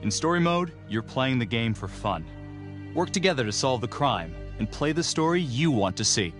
In story mode, you're playing the game for fun. Work together to solve the crime and play the story you want to see.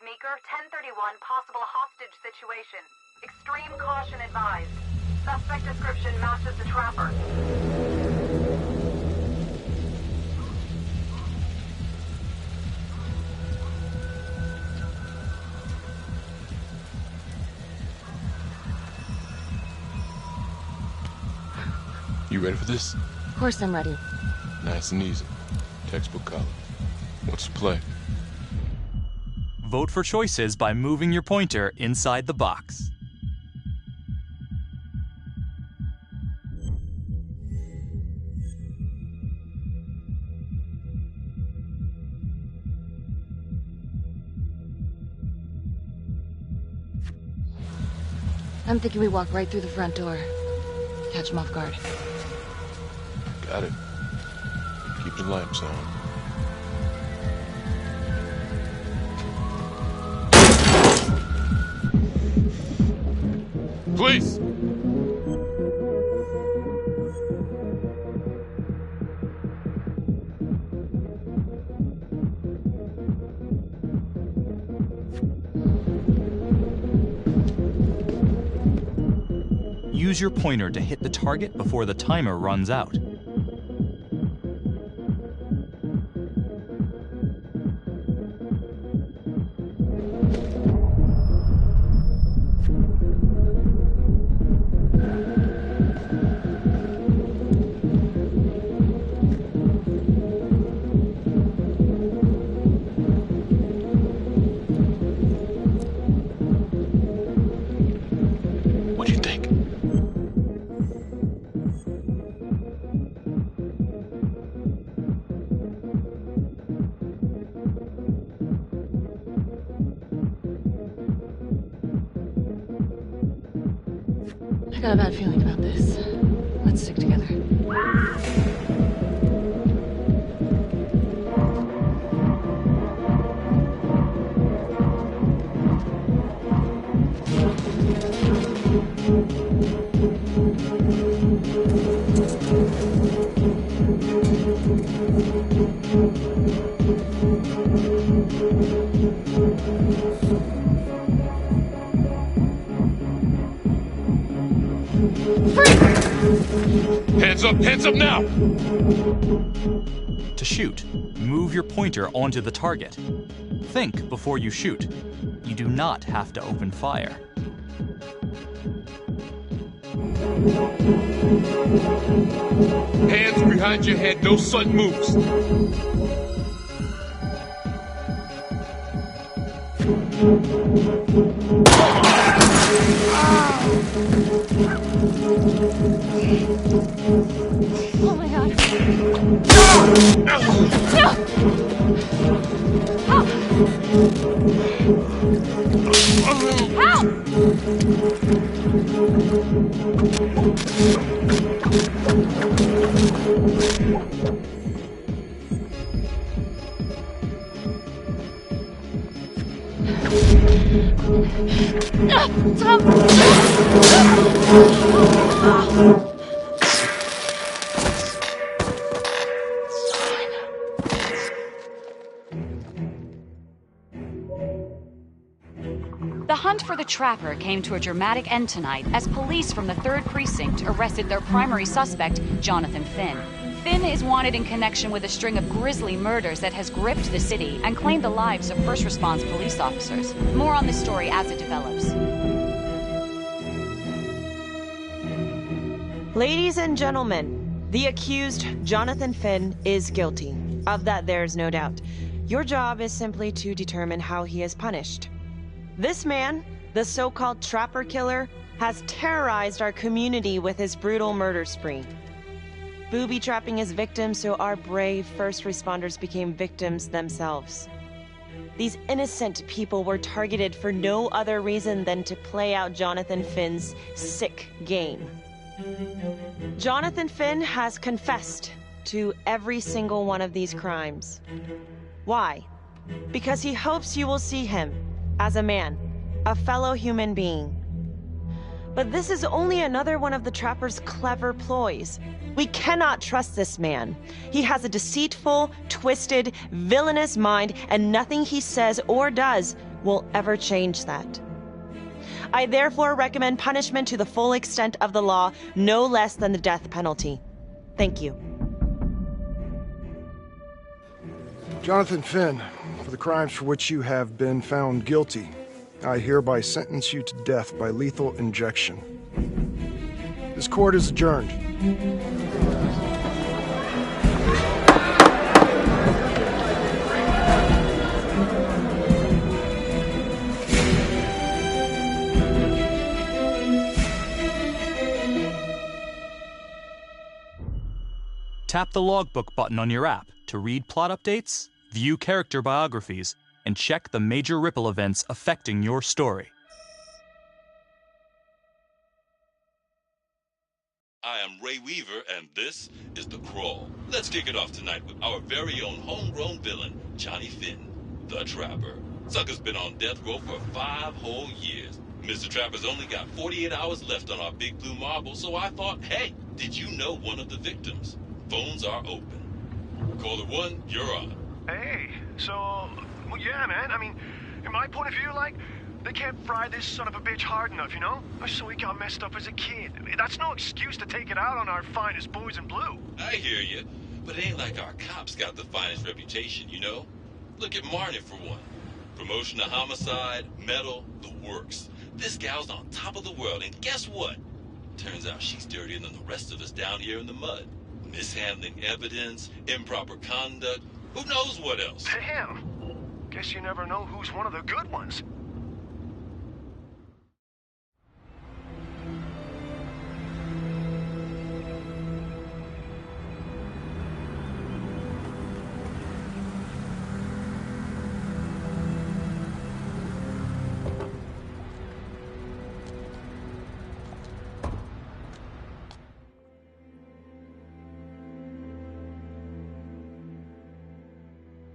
Meeker, 1031, possible hostage situation. Extreme caution advised. Suspect description matches the trapper. You ready for this? Of course I'm ready. Nice and easy. Textbook color. What's the play? Vote for choices by moving your pointer inside the box. I'm thinking we walk right through the front door. Catch them off guard. Got it. Keep the lamps on. Please! Use your pointer to hit the target before the timer runs out. What do you think? I got a bad feeling about this. Let's stick together. Hands up now! To shoot, move your pointer onto the target. Think before you shoot. You do not have to open fire. Hands behind your head, no sudden moves. Oh my god. The hunt for the Trapper came to a dramatic end tonight as police from the 3rd Precinct arrested their primary suspect, Jonathan Finn. Finn is wanted in connection with a string of grisly murders that has gripped the city and claimed the lives of first response police officers. More on this story as it develops. Ladies and gentlemen, the accused, Jonathan Finn, is guilty. Of that there's no doubt. Your job is simply to determine how he is punished. This man, the so-called Trapper Killer, has terrorized our community with his brutal murder spree. Booby-trapping his victims so our brave first responders became victims themselves. These innocent people were targeted for no other reason than to play out Jonathan Finn's sick game. Jonathan Finn has confessed to every single one of these crimes. Why? Because he hopes you will see him as a man, a fellow human being. But this is only another one of the Trapper's clever ploys. We cannot trust this man. He has a deceitful, twisted, villainous mind, and nothing he says or does will ever change that. I therefore recommend punishment to the full extent of the law, no less than the death penalty. Thank you. Jonathan Finn, for the crimes for which you have been found guilty, I hereby sentence you to death by lethal injection. This court is adjourned. Tap the logbook button on your app to read plot updates, view character biographies, and check the major ripple events affecting your story. I am Ray Weaver, and this is The Crawl. Let's kick it off tonight with our very own homegrown villain, Johnny Finn, the Trapper. Sucker's been on death row for 5 whole years. Mr. Trapper's only got 48 hours left on our big blue marble, so I thought, hey, did you know one of the victims? Phones are open. Caller 1, you're on. Hey, so, well, yeah, man. I mean, in my point of view, like, they can't fry this son of a bitch hard enough, you know? So he got messed up as a kid. I mean, that's no excuse to take it out on our finest boys in blue. I hear you, but it ain't like our cops got the finest reputation, you know? Look at Marnie for one. Promotion to homicide, medal, the works. This gal's on top of the world, and guess what? Turns out she's dirtier than the rest of us down here in the mud. Mishandling evidence, improper conduct, who knows what else? Damn. Guess you never know who's one of the good ones.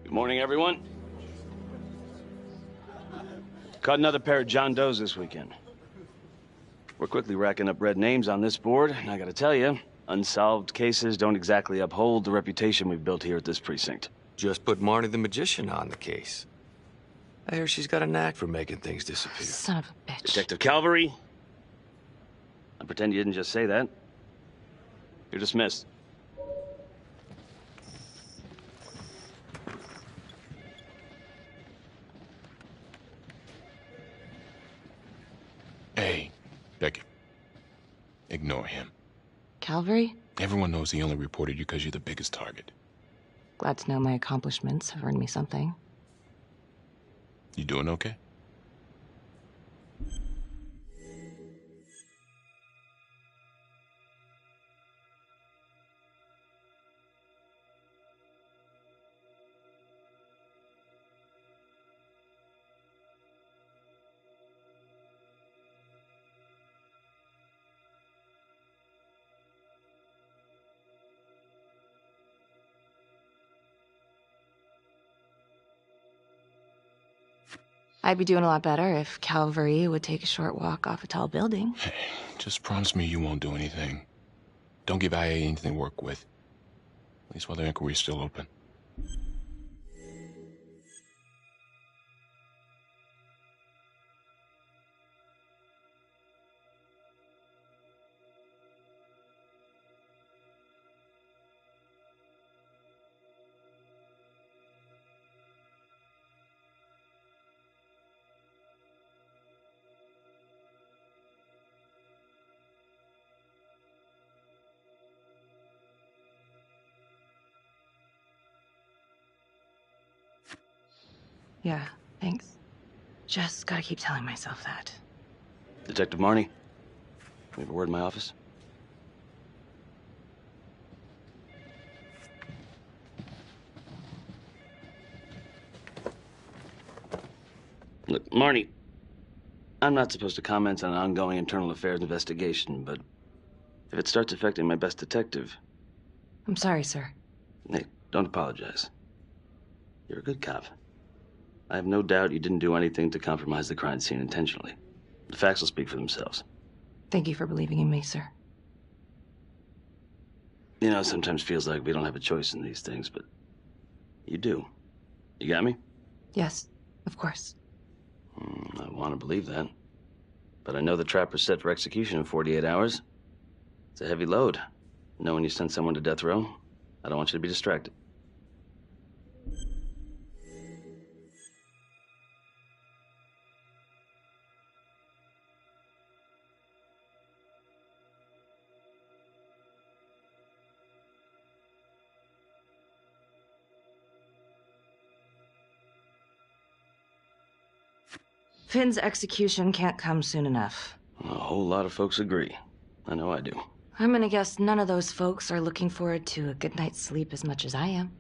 Good morning, everyone. Caught another pair of John Does this weekend. We're quickly racking up red names on this board, and I gotta tell you, unsolved cases don't exactly uphold the reputation we've built here at this precinct. Just put Marnie the Magician on the case. I hear she's got a knack for making things disappear. Son of a bitch. Detective Calvary, I pretend you didn't just say that. You're dismissed. Ignore him. Calvary? Everyone knows he only reported you because you're the biggest target. Glad to know my accomplishments have earned me something. You doing okay? I'd be doing a lot better if Calvary would take a short walk off a tall building. Hey, just promise me you won't do anything. Don't give IA anything to work with. At least while the inquiry's still open. Yeah, thanks. Just gotta keep telling myself that. Detective Marnie, we have a word in my office. Look, Marnie, I'm not supposed to comment on an ongoing internal affairs investigation, but if it starts affecting my best detective... I'm sorry, sir. Hey, don't apologize. You're a good cop. I have no doubt you didn't do anything to compromise the crime scene intentionally. The facts will speak for themselves. Thank you for believing in me, sir. You know, it sometimes feels like we don't have a choice in these things, but you do. You got me? Yes, of course. I want to believe that. But I know the trapper's set for execution in 48 hours. It's a heavy load. Knowing you sent someone to death row, I don't want you to be distracted. Finn's execution can't come soon enough. A whole lot of folks agree. I know I do. I'm gonna guess none of those folks are looking forward to a good night's sleep as much as I am.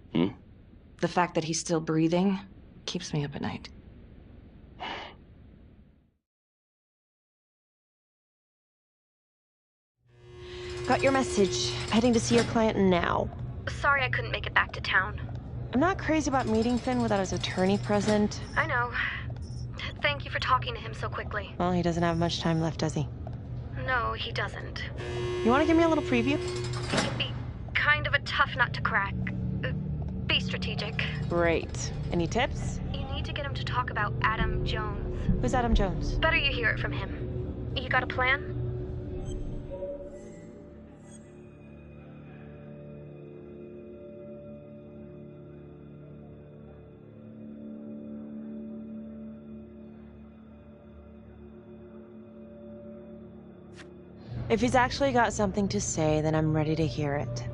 The fact that he's still breathing keeps me up at night. Got your message. Heading to see your client now. Sorry I couldn't make it back to town. I'm not crazy about meeting Finn without his attorney present. I know. Thank you for talking to him so quickly. Well, he doesn't have much time left, does he? No, he doesn't. You want to give me a little preview? It can be kind of a tough nut to crack. Be strategic. Great. Any tips? You need to get him to talk about Adam Jones. Who's Adam Jones? Better you hear it from him. You got a plan? If he's actually got something to say, then I'm ready to hear it.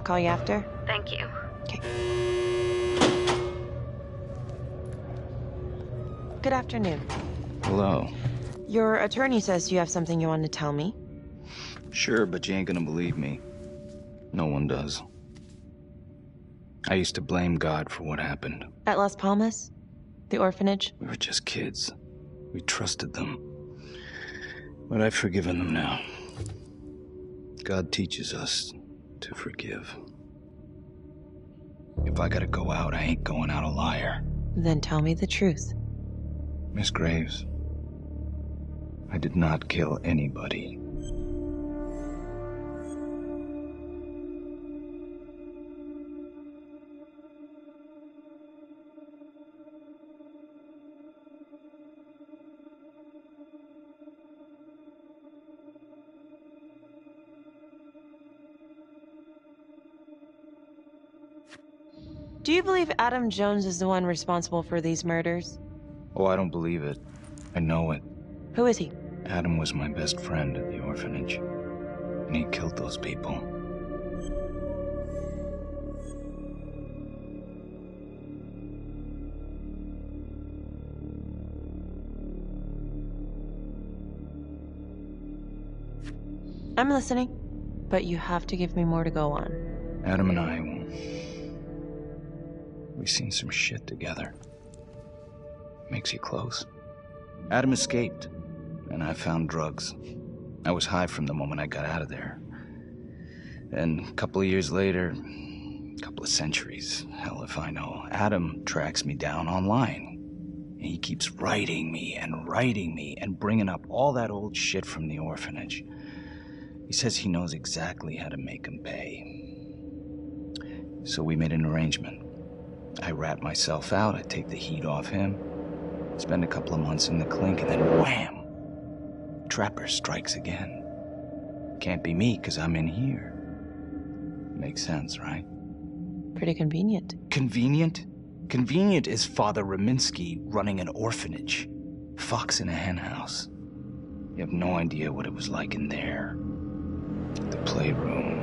Call you after? Thank you. Okay. Good afternoon. Hello. Your attorney says you have something you want to tell me. Sure, but you ain't gonna believe me. No one does. I used to blame God for what happened. At Las Palmas? The orphanage? We were just kids. We trusted them. But I've forgiven them now. God teaches us to forgive. If I gotta go out, I ain't going out a liar. Then tell me the truth. Miss Graves, I did not kill anybody. Do you believe Adam Jones is the one responsible for these murders? Oh, I don't believe it. I know it. Who is he? Adam was my best friend at the orphanage. And he killed those people. I'm listening, but you have to give me more to go on. Adam and I, we've seen some shit together. Makes you close. Adam escaped, and I found drugs. I was high from the moment I got out of there. And a couple of years later, a couple of centuries, hell if I know, Adam tracks me down online. And he keeps writing me and bringing up all that old shit from the orphanage. He says he knows exactly how to make him pay. So we made an arrangement. I rat myself out, I take the heat off him, spend a couple of months in the clink, and then wham! Trapper strikes again. Can't be me, because I'm in here. Makes sense, right? Pretty convenient. Convenient? Convenient is Father Raminsky running an orphanage. Fox in a henhouse. You have no idea what it was like in there. The playroom.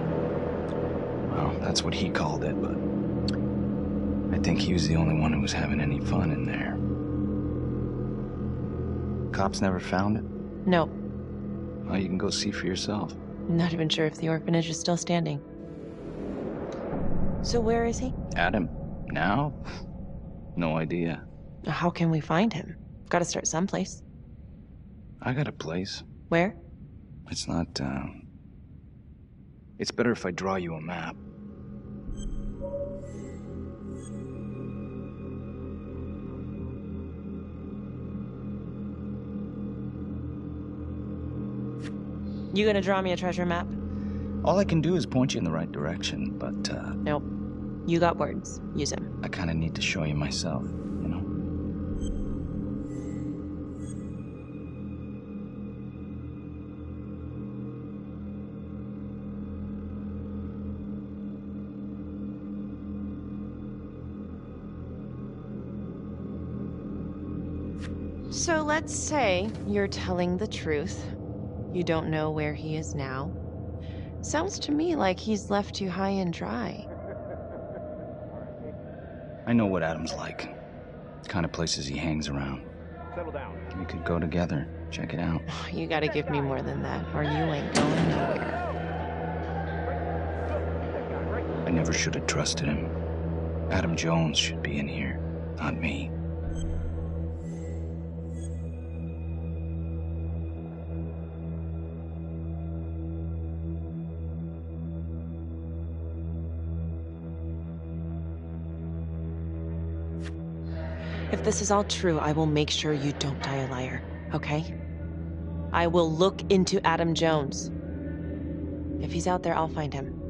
Well, that's what he called it, but I think he was the only one who was having any fun in there. Cops never found it? No. Well, you can go see for yourself. I'm not even sure if the orphanage is still standing. So where is he? Adam? Now? No idea. How can we find him? Gotta start someplace. I got a place. Where? It's not, It's better if I draw you a map. You gonna draw me a treasure map? All I can do is point you in the right direction, but, Nope. You got words. Use them. I kinda need to show you myself, you know? So let's say you're telling the truth. You don't know where he is now. Sounds to me like he's left you high and dry. I know what Adam's like. The kind of places he hangs around. Settle down. We could go together, check it out. You gotta give me more than that, or you ain't going nowhere. I never should have trusted him. Adam Jones should be in here, not me. If this is all true, I will make sure you don't die a liar, okay? I will look into Adam Jones. If he's out there, I'll find him.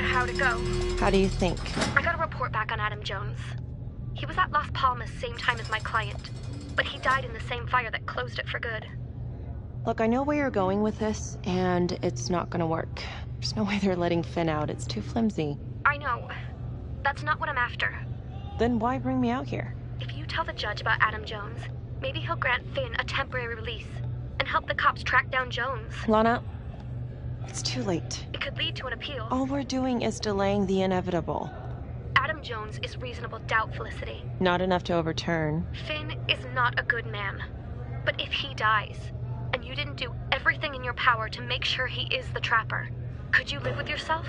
How'd it go? How do you think? I got a report back on Adam Jones. He was at Las Palmas same time as my client, but he died in the same fire that closed it for good. Look, I know where you're going with this, and it's not gonna work. There's no way they're letting Finn out. It's too flimsy. I know. That's not what I'm after. Then why bring me out here? If you tell the judge about Adam Jones, maybe he'll grant Finn a temporary release and help the cops track down Jones. Lana, it's too late. It could lead to an appeal. All we're doing is delaying the inevitable. Adam Jones is reasonable doubt, Felicity. Not enough to overturn. Finn is not a good man. But if he dies, and you didn't do everything in your power to make sure he is the Trapper, could you live with yourself?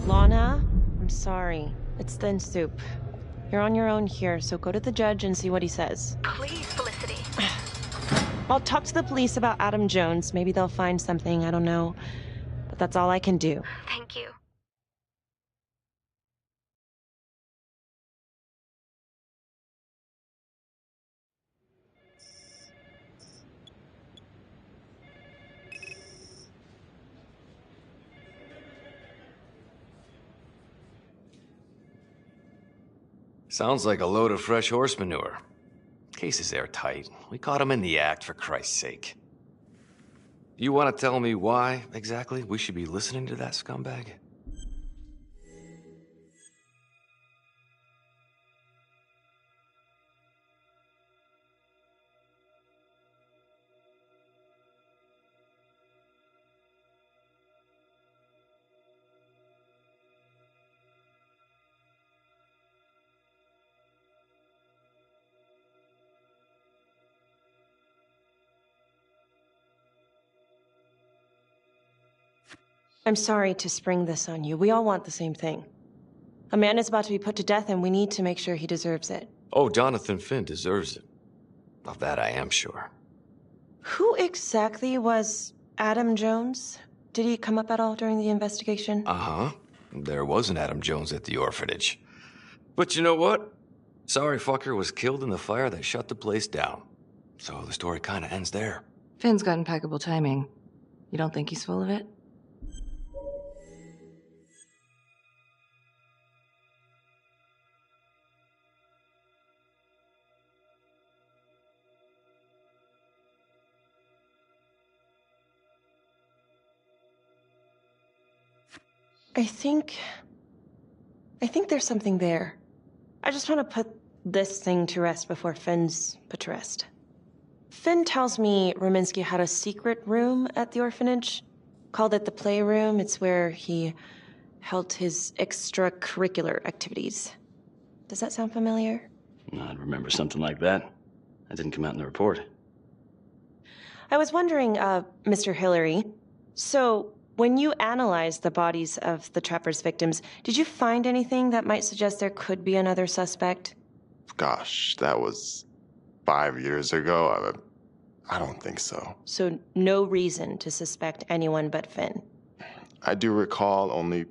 Lana, I'm sorry. It's thin soup. You're on your own here, so go to the judge and see what he says. Please, Felicity. I'll talk to the police about Adam Jones. Maybe they'll find something, I don't know. But that's all I can do. Thank you. Sounds like a load of fresh horse manure. Case is airtight. We caught him in the act, for Christ's sake. You want to tell me why, exactly, we should be listening to that scumbag? I'm sorry to spring this on you. We all want the same thing. A man is about to be put to death, and we need to make sure he deserves it. Oh, Jonathan Finn deserves it. Of that I am sure. Who exactly was Adam Jones? Did he come up at all during the investigation? Uh-huh. There was an Adam Jones at the orphanage. But you know what? Sorry fucker was killed in the fire that shut the place down. So the story kind of ends there. Finn's got impeccable timing. You don't think he's full of it? I think there's something there. I just want to put this thing to rest before Finn's put to rest. Finn tells me Rominsky had a secret room at the orphanage. Called it the playroom. It's where he held his extracurricular activities. Does that sound familiar? I'd remember something like that. That didn't come out in the report. I was wondering, Mr. Hillary, so when you analyzed the bodies of the Trapper's victims, did you find anything that might suggest there could be another suspect? Gosh, that was 5 years ago. I don't think so. So no reason to suspect anyone but Finn? I do recall only,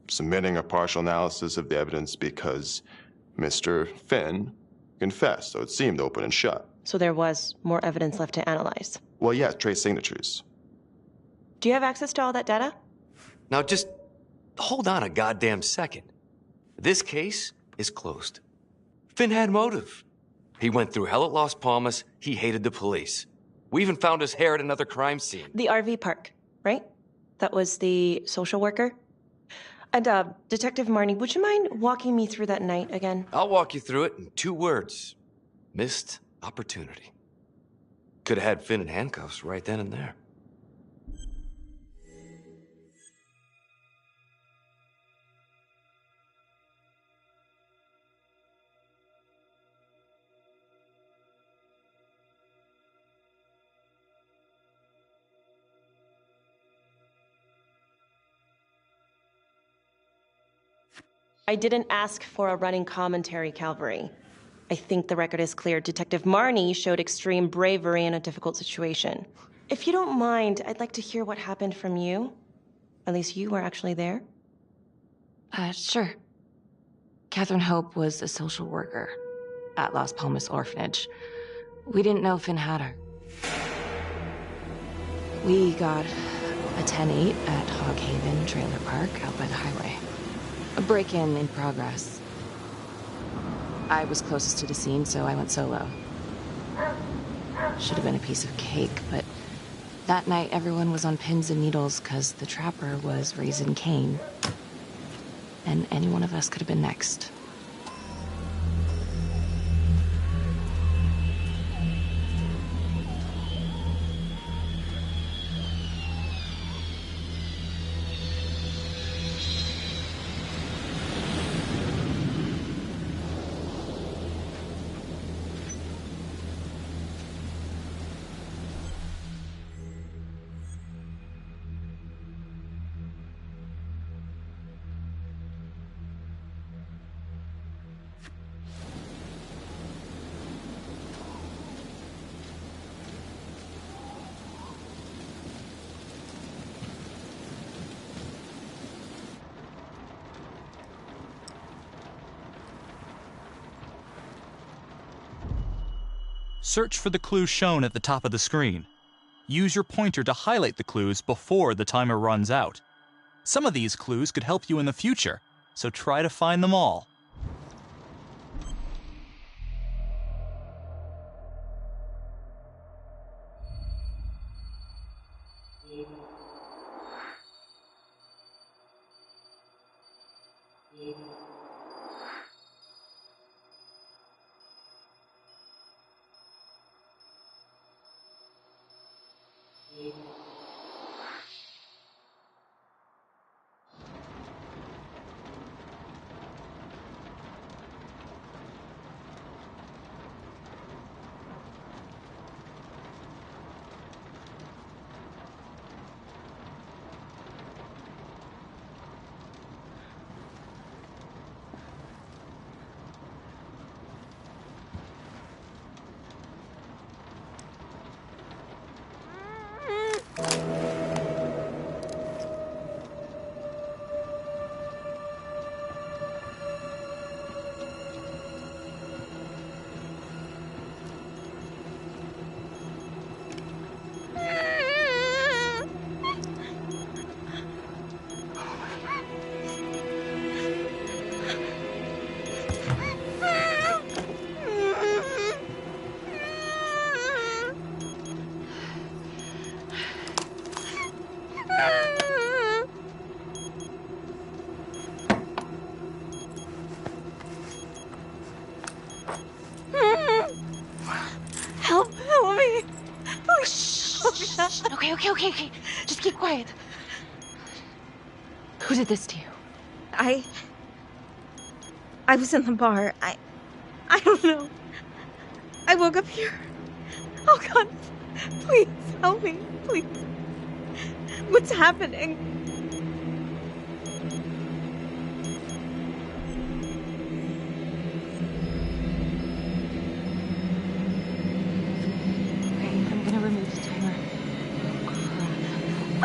submitting a partial analysis of the evidence because Mr. Finn confessed, so it seemed open and shut. So there was more evidence left to analyze? Well, yeah, trace signatures. Do you have access to all that data? Now just hold on a goddamn second. This case is closed. Finn had motive. He went through hell at Las Palmas. He hated the police. We even found his hair at another crime scene. The RV park, right? That was the social worker? And, Detective Marnie, would you mind walking me through that night again? I'll walk you through it in 2 words. Missed opportunity. Could have had Finn in handcuffs right then and there. I didn't ask for a running commentary, Calvary. I think the record is clear. Detective Marnie showed extreme bravery in a difficult situation. If you don't mind, I'd like to hear what happened from you. At least you were actually there. Sure. Catherine Hope was a social worker at Las Palmas Orphanage. We didn't know Finn had her. We got a 10-8 at Hog Haven Trailer Park out by the highway. A break-in in progress. I was closest to the scene, so I went solo. Should have been a piece of cake, but that night everyone was on pins and needles because the Trapper was raising Cain. And any one of us could have been next. Search for the clues shown at the top of the screen. Use your pointer to highlight the clues before the timer runs out. Some of these clues could help you in the future, so try to find them all. Help me. Oh, shh. Okay. Just keep quiet. Who did this to you? I was in the bar. I don't know. I woke up here. Oh, God. Please, help me. Please. What's happening? Okay, I'm gonna remove the timer.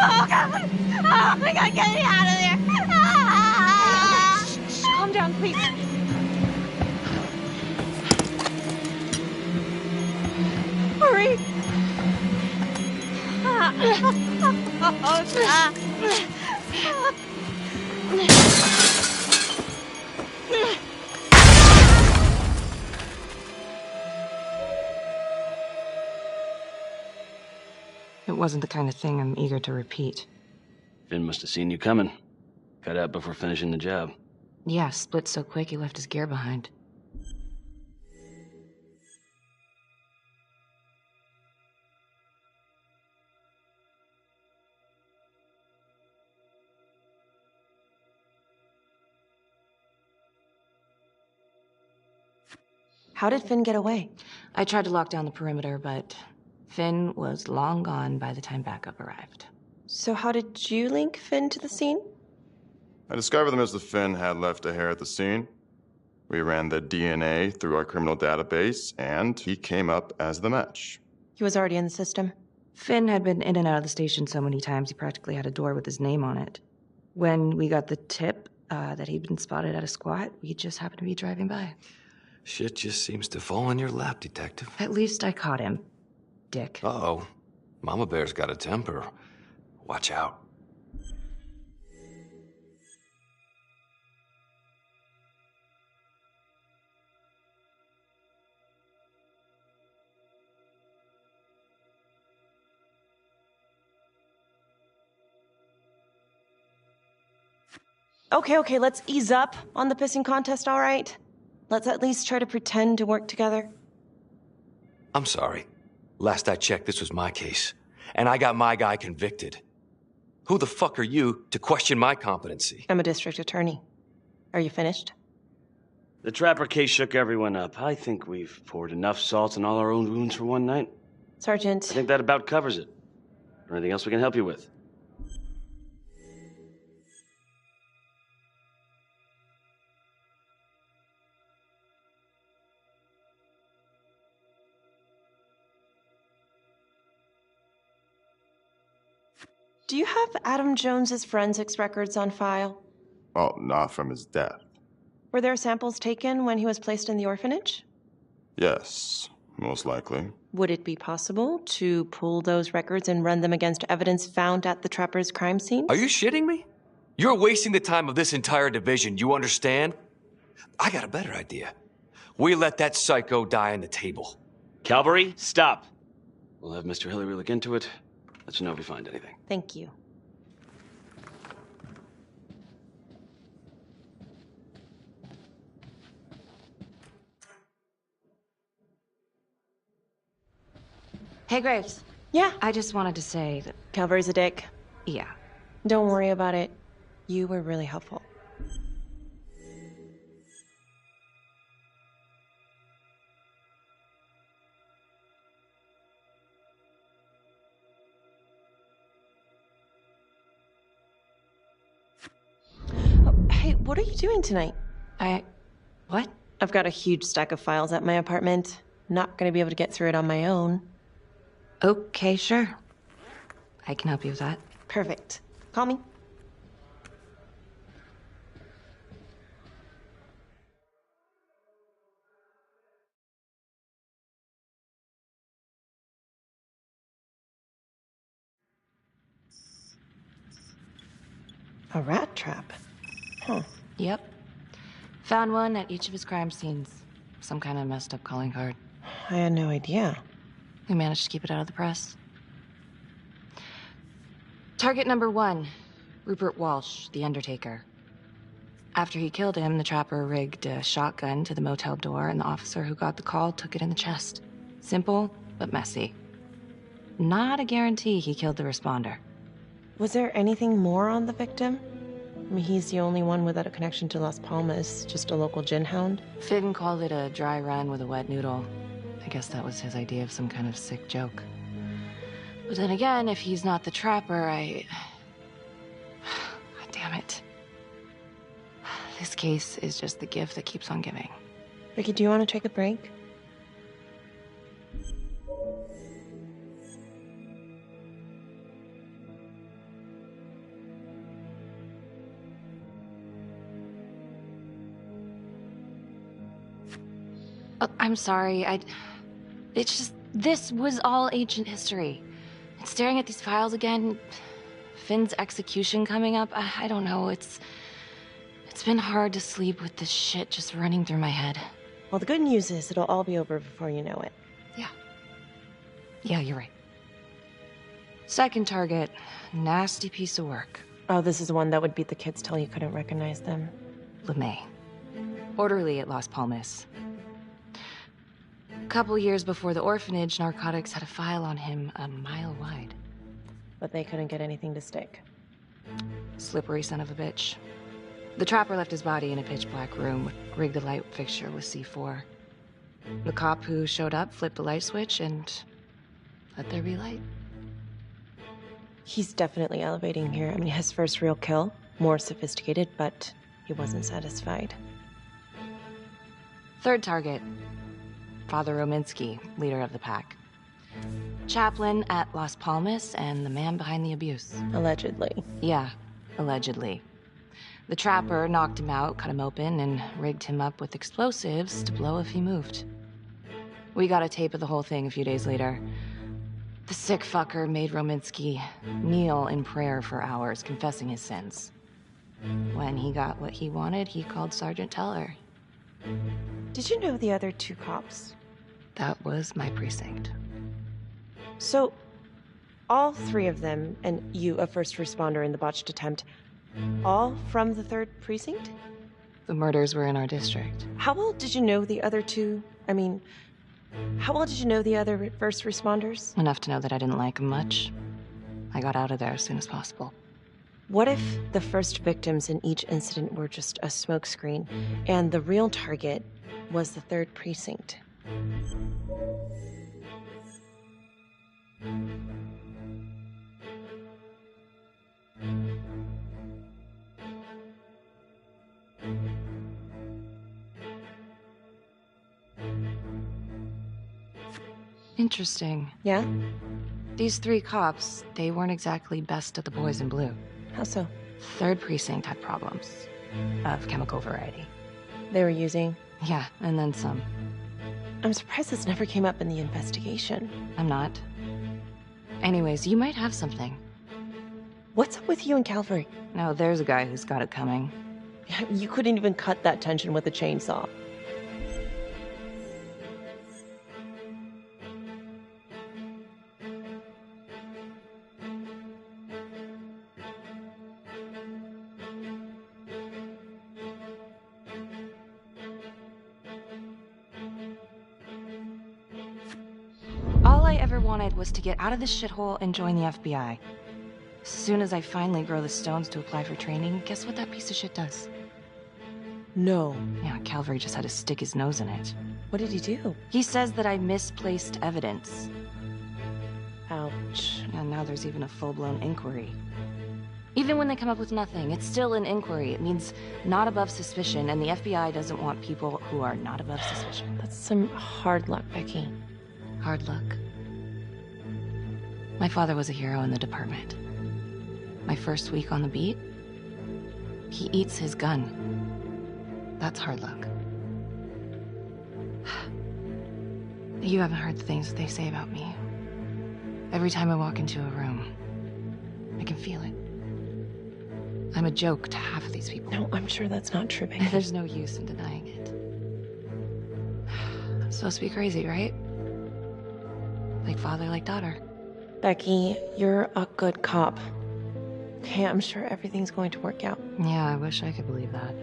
Oh, God. Oh, my God, get me out of there. Ah! Shh, calm down, please. Hurry. Oh, God. It wasn't the kind of thing I'm eager to repeat. Finn must have seen you coming. Cut out before finishing the job. Yeah, split so quick he left his gear behind. How did Finn get away? I tried to lock down the perimeter, but Finn was long gone by the time backup arrived. So how did you link Finn to the scene? I discovered that Mr. Finn had left a hair at the scene. We ran the DNA through our criminal database, and he came up as the match. He was already in the system. Finn had been in and out of the station so many times he practically had a door with his name on it. When we got the tip that he'd been spotted at a squat, we just happened to be driving by. Shit just seems to fall in your lap, Detective. At least I caught him, Dick. Uh-oh. Mama Bear's got a temper. Watch out. Okay, let's ease up on the pissing contest, all right? Let's at least try to pretend to work together. I'm sorry. Last I checked, this was my case. And I got my guy convicted. Who the fuck are you to question my competency? I'm a district attorney. Are you finished? The Trapper case shook everyone up. I think we've poured enough salt in all our own wounds for one night. Sergeant. I think that about covers it. Or anything else we can help you with? Do you have Adam Jones's forensics records on file? Well, not from his death. Were there samples taken when he was placed in the orphanage? Yes. Most likely. Would it be possible to pull those records and run them against evidence found at the Trapper's crime scene? Are you shitting me? You're wasting the time of this entire division, you understand? I got a better idea. We let that psycho die on the table. Calvary, stop. We'll have Mr. Hillary look into it. Let you know if we find anything. Thank you. Hey, Graves. Yeah? I just wanted to say that... Calvary's a dick. Yeah. Don't worry about it. You were really helpful. Oh, hey, what are you doing tonight? What? I've got a huge stack of files at my apartment. Not gonna be able to get through it on my own. Okay, sure. I can help you with that. Perfect. Call me. A rat trap? Huh. Yep. Found one at each of his crime scenes. Some kind of messed up calling card. I had no idea. We managed to keep it out of the press. Target number 1, Rupert Walsh, the Undertaker. After he killed him, the Trapper rigged a shotgun to the motel door, and the officer who got the call took it in the chest. Simple, but messy. Not a guarantee he killed the responder. Was there anything more on the victim? I mean, he's the only one without a connection to Las Palmas, just a local gin hound. Finn called it a dry run with a wet noodle. I guess that was his idea of some kind of sick joke. But then again, if he's not the Trapper, God damn it. This case is just the gift that keeps on giving. Ricky, do you want to take a break? I'm sorry, it's just, this was all ancient history. And staring at these files again, Finn's execution coming up, I don't know, it's been hard to sleep with this shit just running through my head. Well, the good news is it'll all be over before you know it. Yeah, you're right. Second target, nasty piece of work. Oh, this is the one that would beat the kids till you couldn't recognize them. LeMay. Orderly at Las Palmas. A couple years before the orphanage, narcotics had a file on him a mile wide. But they couldn't get anything to stick. Slippery son of a bitch. The Trapper left his body in a pitch-black room, rigged the light fixture with C4. The cop who showed up flipped the light switch and let there be light. He's definitely elevating here. I mean, his first real kill, more sophisticated, but he wasn't satisfied. Third target, Father Rominsky, leader of the pack. Chaplain at Las Palmas and the man behind the abuse. Allegedly. Yeah, allegedly. The Trapper knocked him out, cut him open, and rigged him up with explosives to blow if he moved. We got a tape of the whole thing a few days later. The sick fucker made Rominsky kneel in prayer for hours, confessing his sins. When he got what he wanted, he called Sergeant Teller. Did you know the other two cops? That was my precinct. So, all three of them, and you, a first responder in the botched attempt, all from the 3rd precinct? The murders were in our district. How well did you know the other two? I mean, how well did you know the other first responders? Enough to know that I didn't like them much. I got out of there as soon as possible. What if the first victims in each incident were just a smokescreen, and the real target was the 3rd precinct? Interesting. Yeah? These 3 cops, they weren't exactly best of the boys in blue. How so? 3rd precinct had problems. Of chemical variety. They were using? Yeah, and then some. I'm surprised this never came up in the investigation. I'm not. Anyways, you might have something. What's up with you and Calvary? No, there's a guy who's got it coming. You couldn't even cut that tension with a chainsaw. All I ever wanted was to get out of this shithole and join the FBI. As soon as I finally grow the stones to apply for training, guess what that piece of shit does? No. Yeah, Calvary just had to stick his nose in it. What did he do? He says that I misplaced evidence. Ouch. And now there's even a full-blown inquiry. Even when they come up with nothing, it's still an inquiry. It means not above suspicion, and the FBI doesn't want people who are not above suspicion. That's some hard luck, Becky. Hard luck. My father was a hero in the department. My first week on the beat, he eats his gun. That's hard luck. You haven't heard the things that they say about me. Every time I walk into a room, I can feel it. I'm a joke to half of these people. No, I'm sure that's not true, Becky. There's no use in denying it. I'm supposed to be crazy, right? Like father, like daughter. Becky, you're a good cop. Okay, I'm sure everything's going to work out. Yeah, I wish I could believe that.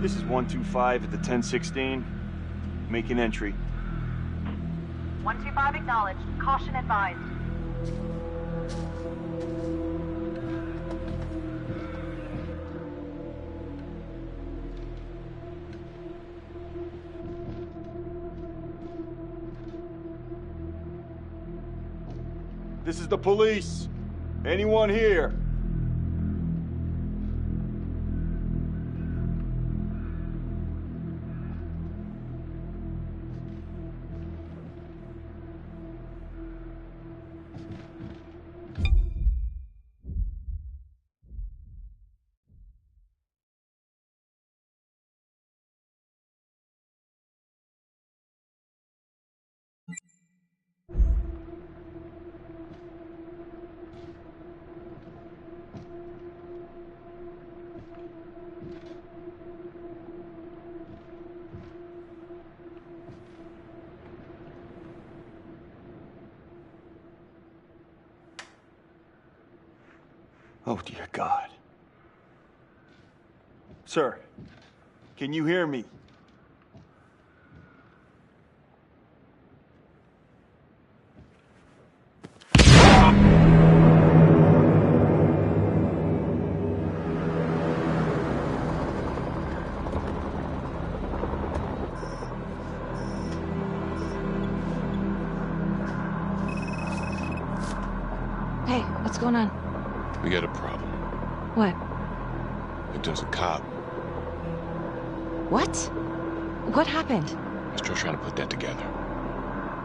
This is 125 at the 1016. Making entry. 125 acknowledged. Caution advised. This is the police. Anyone here? Oh, dear God. Sir, can you hear me? Hey, what's going on? We got a problem. What? There's a cop. What? What happened? I'm still trying to put that together.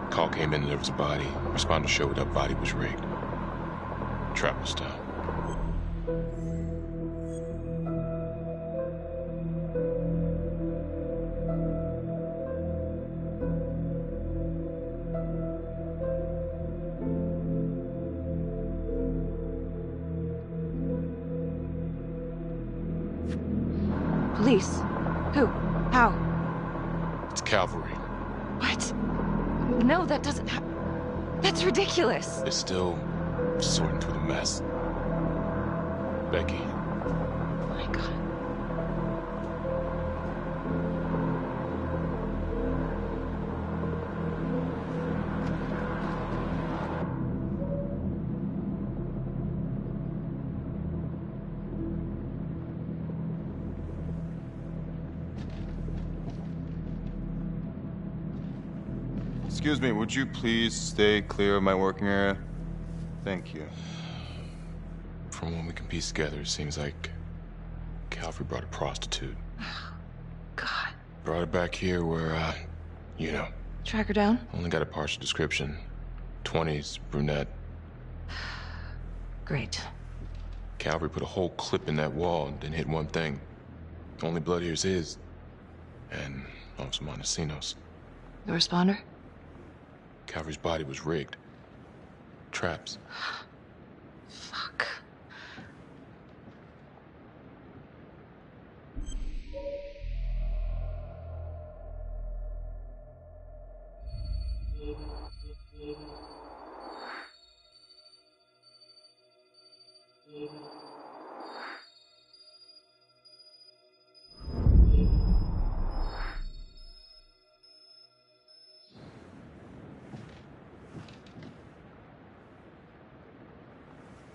Call came in and there was a body. Responder showed up, body was rigged. Trapper style. Police? Who? How? It's Calvary. What? No, that doesn't happen. That's ridiculous. They're still sorting through the mess. Becky. Oh my God. Excuse me, would you please stay clear of my working area? Thank you. From what we can piece together, it seems like Calvary brought a prostitute. God. Brought her back here where, you know, Track her down? Only got a partial description. 20s, brunette. Great. Calvary put a whole clip in that wall and didn't hit one thing. Only blood here's his. And also Montesinos. The responder? Calvary's body was rigged. Traps. Fuck.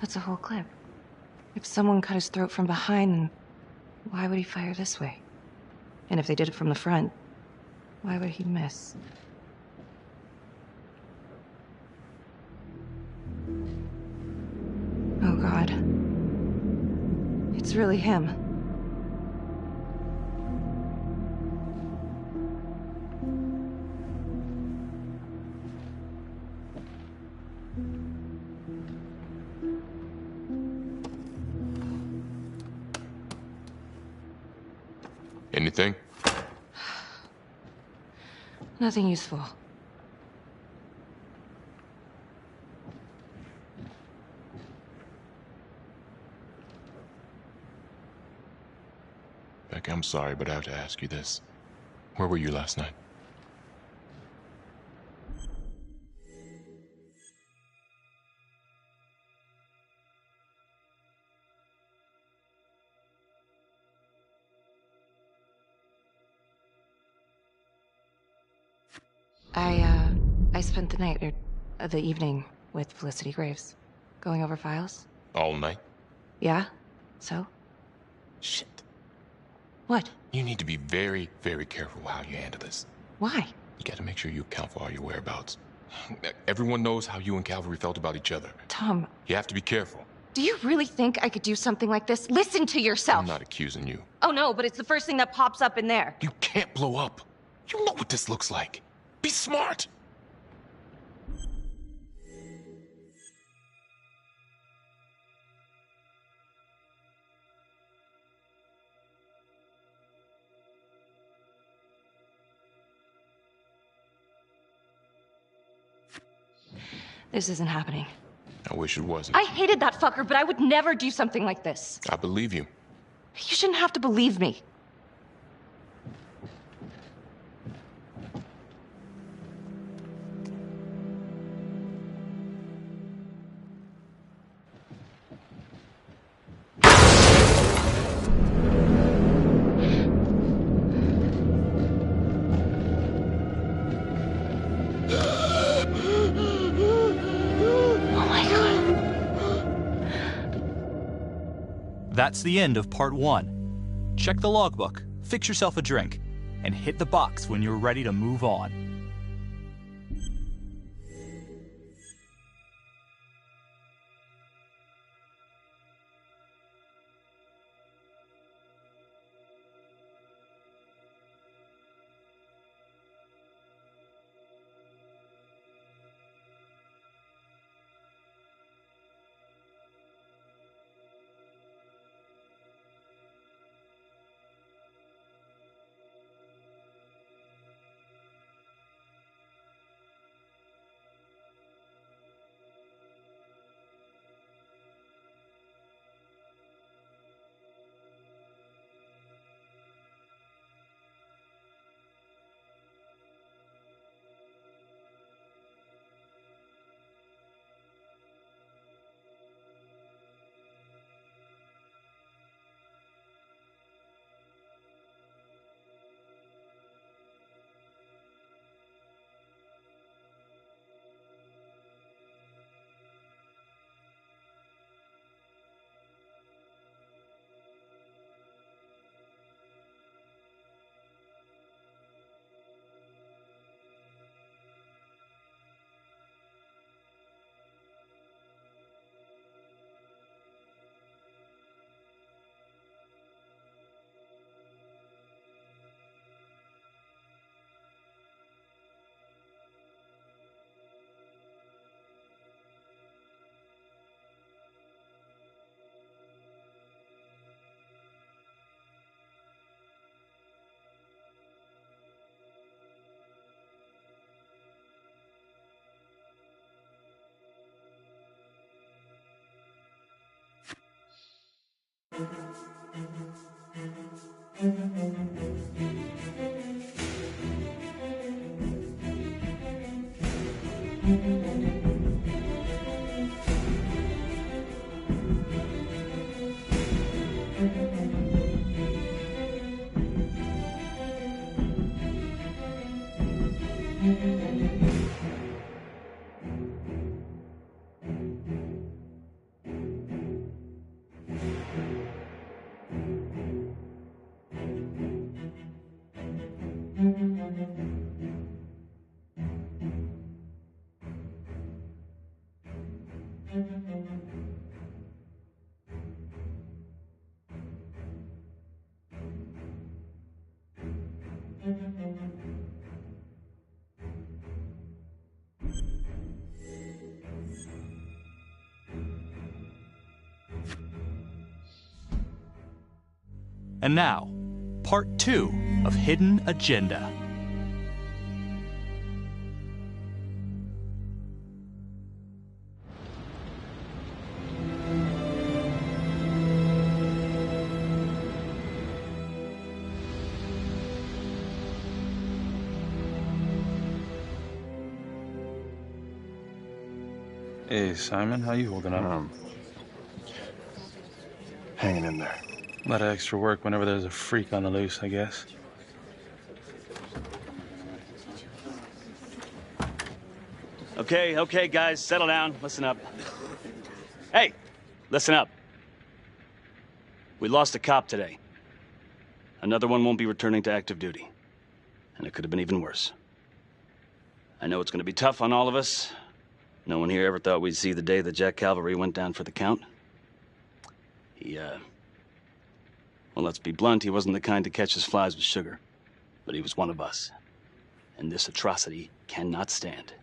That's a whole clip. If someone cut his throat from behind, then why would he fire this way? And if they did it from the front, why would he miss? Oh, God. It's really him. Anything? Nothing useful. Becky, I'm sorry, but I have to ask you this. Where were you last night? I spent the night, or the evening, with Felicity Graves. Going over files. All night? Yeah? So? Shit. What? You need to be very, very careful how you handle this. Why? You gotta make sure you account for all your whereabouts. Everyone knows how you and Calvary felt about each other. Tom. You have to be careful. Do you really think I could do something like this? Listen to yourself! I'm not accusing you. Oh no, but it's the first thing that pops up in there. You can't blow up. You know what this looks like. Be smart! This isn't happening. I wish it wasn't. I hated that fucker, but I would never do something like this. I believe you. You shouldn't have to believe me. That's the end of part 1. Check the logbook, fix yourself a drink, and hit the box when you're ready to move on. And now, part 2 of Hidden Agenda. Hey, Simon, how you holding up? Hanging in there. A lot of extra work whenever there's a freak on the loose, I guess. Okay, guys, settle down. Listen up. Hey, listen up. We lost a cop today. Another one won't be returning to active duty. And it could have been even worse. I know it's going to be tough on all of us. No one here ever thought we'd see the day that Jack Calvary went down for the count. Well, let's be blunt, he wasn't the kind to catch his flies with sugar. But he was one of us. And this atrocity cannot stand.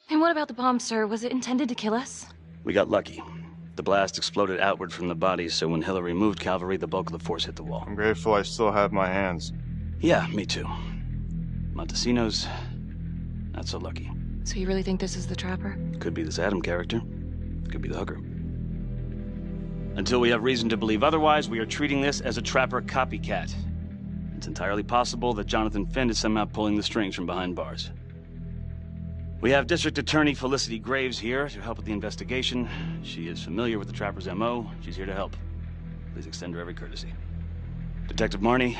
And what about the bomb, sir? Was it intended to kill us? We got lucky. The blast exploded outward from the bodies, so when Hillary moved Calvary, the bulk of the force hit the wall. I'm grateful I still have my hands. Yeah, me too. Montesino's not so lucky. So you really think this is the Trapper? Could be this Adam character. Could be the hooker. Until we have reason to believe otherwise, we are treating this as a Trapper copycat. It's entirely possible that Jonathan Finn is somehow pulling the strings from behind bars. We have District Attorney Felicity Graves here to help with the investigation. She is familiar with the Trapper's MO. She's here to help. Please extend her every courtesy. Detective Marnie,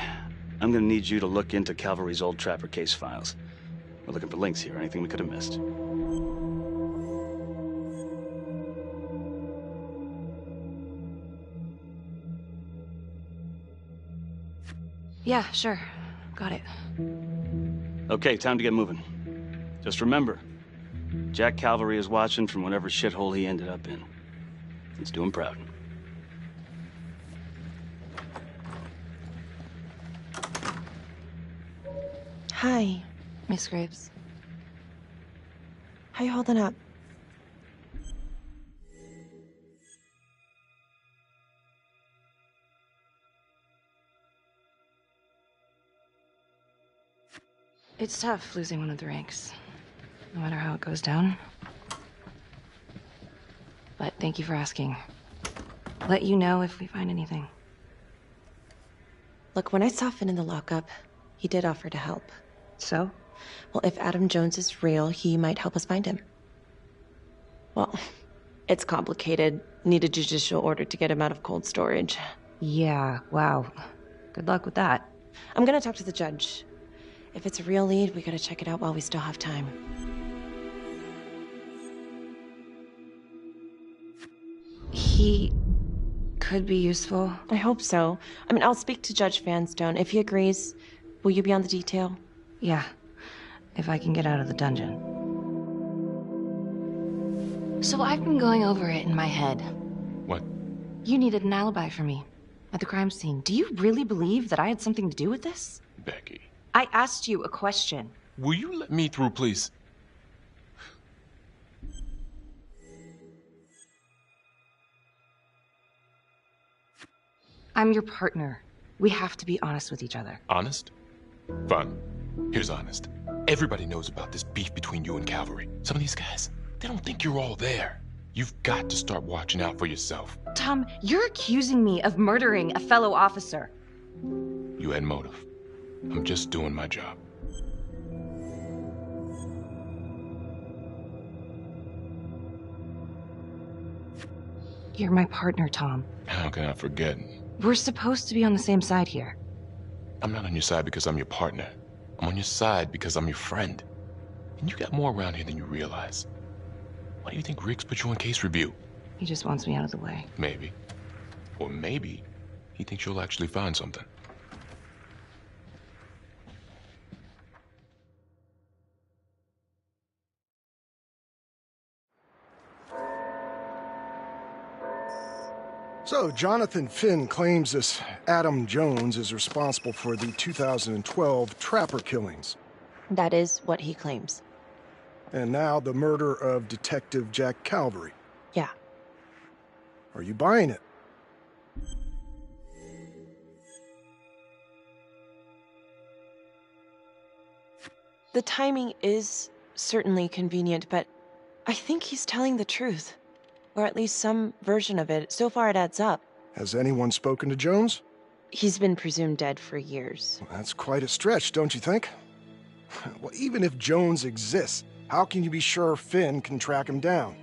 I'm gonna need you to look into Calvary's old Trapper case files. We're looking for links here, anything we could have missed. Yeah, sure. Got it. Okay, time to get moving. Just remember, Jack Calvary is watching from whatever shithole he ended up in. Let's do him proud. Hi. Miss Graves. How you holding up? It's tough losing one of the ranks, no matter how it goes down. But thank you for asking. I'll let you know if we find anything. Look, when I saw Finn in the lockup, he did offer to help. So? Well, if Adam Jones is real, he might help us find him. Well, it's complicated. Need a judicial order to get him out of cold storage. Yeah, wow. Good luck with that. I'm gonna talk to the judge. If it's a real lead, we gotta check it out while we still have time. He could be useful. I hope so. I mean, I'll speak to Judge Vanstone. If he agrees, will you be on the detail? Yeah, if I can get out of the dungeon. So I've been going over it in my head. What? You needed an alibi for me at the crime scene. Do you really believe that I had something to do with this? Becky. I asked you a question. Will you let me through, please? I'm your partner. We have to be honest with each other. Honest? Fine. Here's honest. Everybody knows about this beef between you and Calvary. Some of these guys, they don't think you're all there. You've got to start watching out for yourself. Tom, you're accusing me of murdering a fellow officer. You had motive. I'm just doing my job. You're my partner, Tom. How can I forget? We're supposed to be on the same side here. I'm not on your side because I'm your partner. I'm on your side because I'm your friend. And you got more around here than you realize. Why do you think Riggs put you on case review? He just wants me out of the way. Maybe. Or maybe he thinks you'll actually find something. So, Jonathan Finn claims this Adam Jones is responsible for the 2012 Trapper killings. That is what he claims. And now the murder of Detective Jack Calvary. Yeah. Are you buying it? The timing is certainly convenient, but I think he's telling the truth. Or at least some version of it. So far it adds up. Has anyone spoken to Jones? He's been presumed dead for years. Well, that's quite a stretch, don't you think? Well, even if Jones exists, how can you be sure Finn can track him down?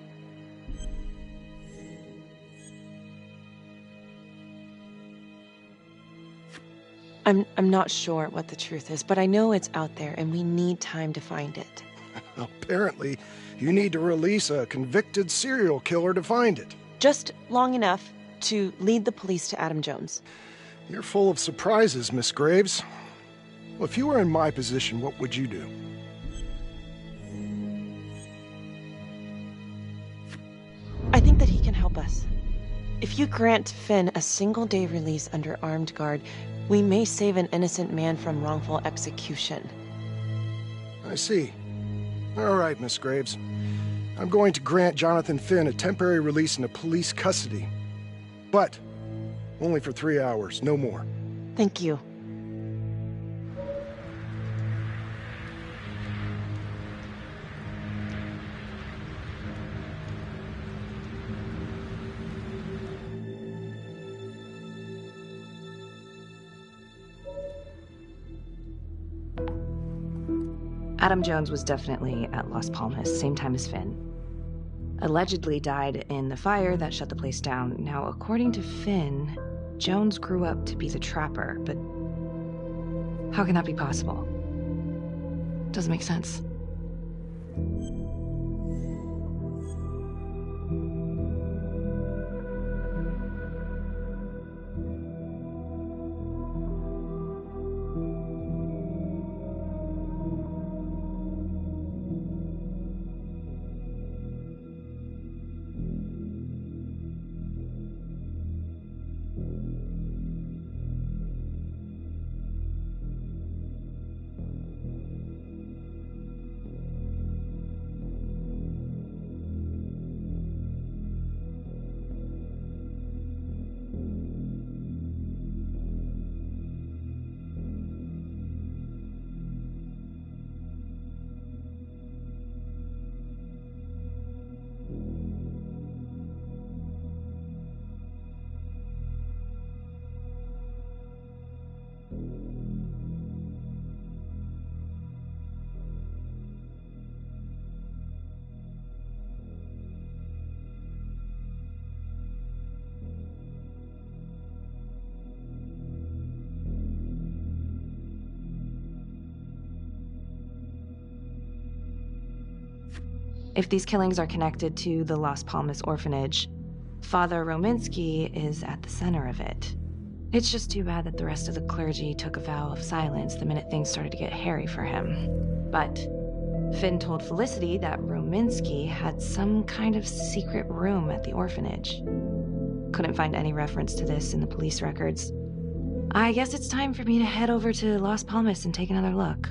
I'm not sure what the truth is, but I know it's out there and we need time to find it. Apparently, you need to release a convicted serial killer to find it. Just long enough to lead the police to Adam Jones. You're full of surprises, Miss Graves. Well, if you were in my position, what would you do? I think that he can help us. If you grant Finn a single-day release under armed guard, we may save an innocent man from wrongful execution. I see. All right, Miss Graves. I'm going to grant Jonathan Finn a temporary release into police custody. But only for 3 hours, no more. Thank you. Adam Jones was definitely at Las Palmas, same time as Finn. Allegedly died in the fire that shut the place down. Now, according to Finn, Jones grew up to be the Trapper, but how can that be possible? Doesn't make sense. If these killings are connected to the Las Palmas orphanage, Father Rominsky is at the center of it. It's just too bad that the rest of the clergy took a vow of silence the minute things started to get hairy for him. But Finn told Felicity that Rominsky had some kind of secret room at the orphanage. Couldn't find any reference to this in the police records. I guess it's time for me to head over to Las Palmas and take another look.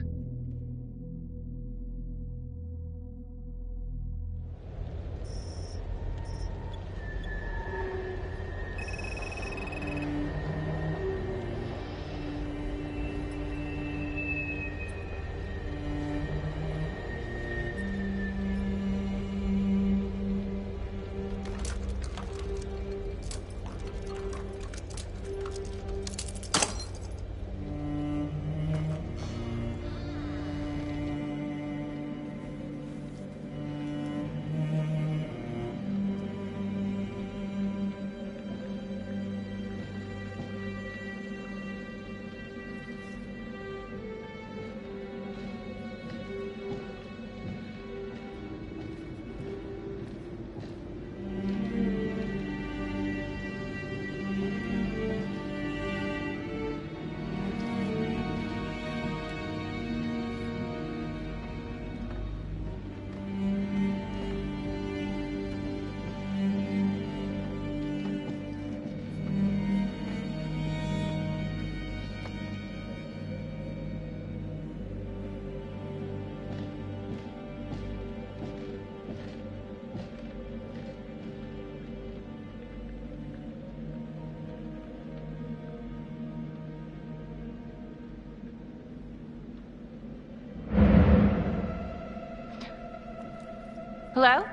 Hello?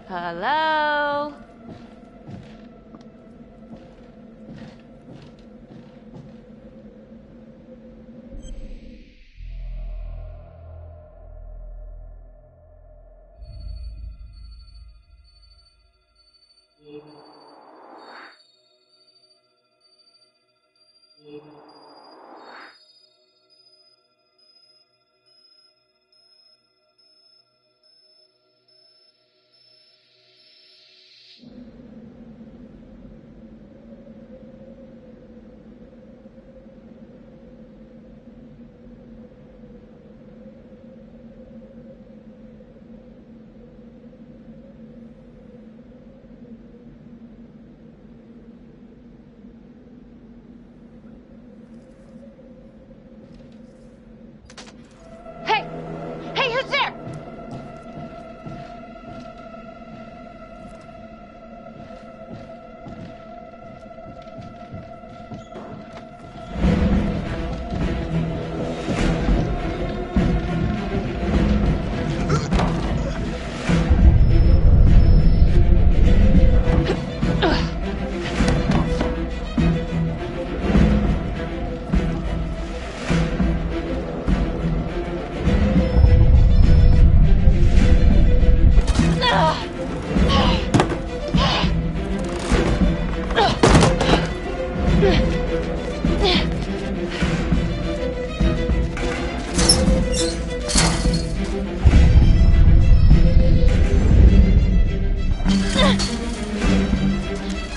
Hello? Hey! Hey, who's there?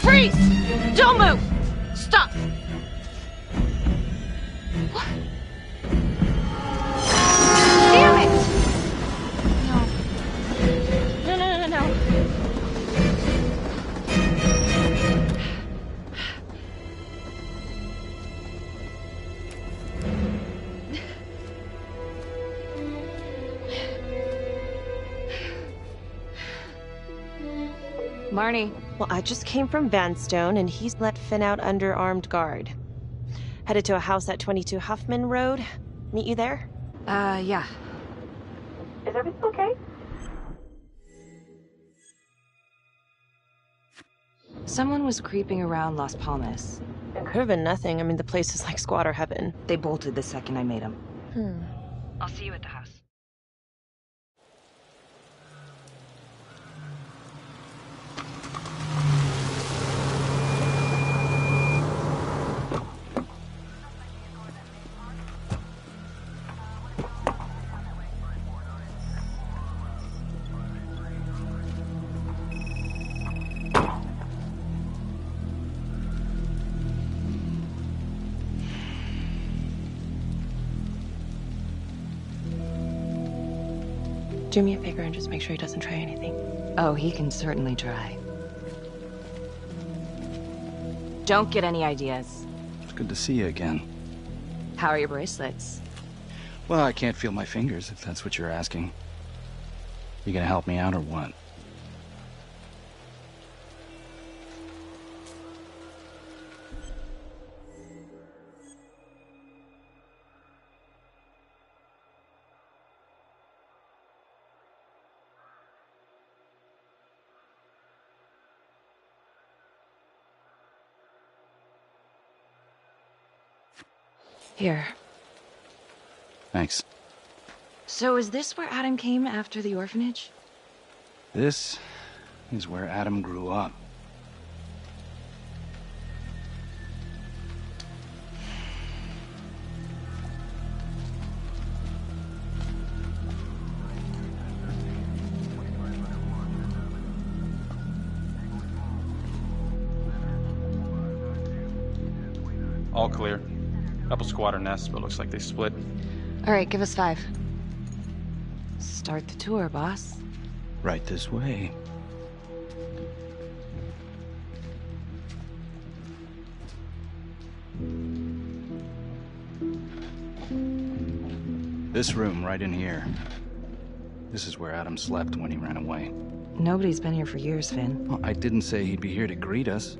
Freeze! Don't move! Stop! What? Damn it! No. No. Marnie. Well, I just came from Vanstone, and he's let Finn out under armed guard. Headed to a house at 22 Huffman Road. Meet you there? Yeah. Is everything okay? Someone was creeping around Las Palmas. It could have been nothing. I mean, the place is like squatter heaven. They bolted the second I made them. I'll see you at the house. Do me a favor and just make sure he doesn't try anything. Oh, he can certainly try. Don't get any ideas. It's good to see you again. How are your bracelets? Well, I can't feel my fingers, if that's what you're asking. You gonna help me out or what? Here. Thanks. So is this where Adam came after the orphanage? This is where Adam grew up. All clear. Couple squatter nests, but looks like they split. All right, give us 5. Start the tour, boss. Right this way. This room right in here. This is where Adam slept when he ran away. Nobody's been here for years, Finn. Well, I didn't say he'd be here to greet us.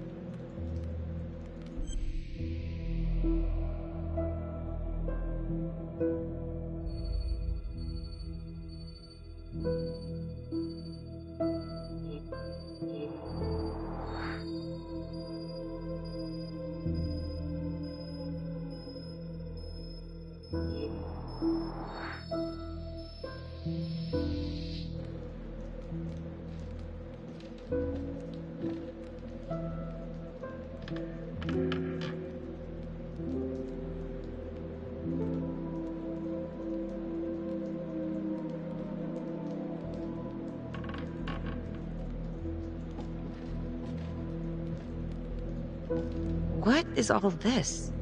What is all this?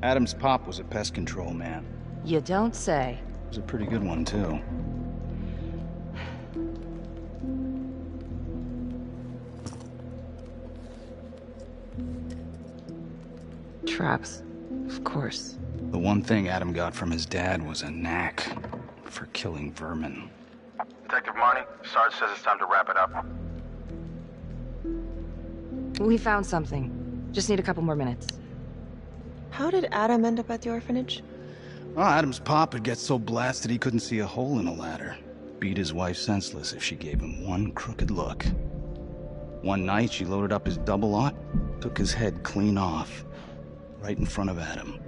Adam's pop was a pest control man. You don't say. It was a pretty good one, too. Traps. Of course. The one thing Adam got from his dad was a knack for killing vermin. Detective Marnie, Sarge says it's time to wrap it up. We found something. Just need a couple more minutes. How did Adam end up at the orphanage? Well, Adam's pop would get so blasted he couldn't see a hole in a ladder. Beat his wife senseless if she gave him one crooked look. One night, she loaded up his double-aught, took his head clean off, right in front of Adam.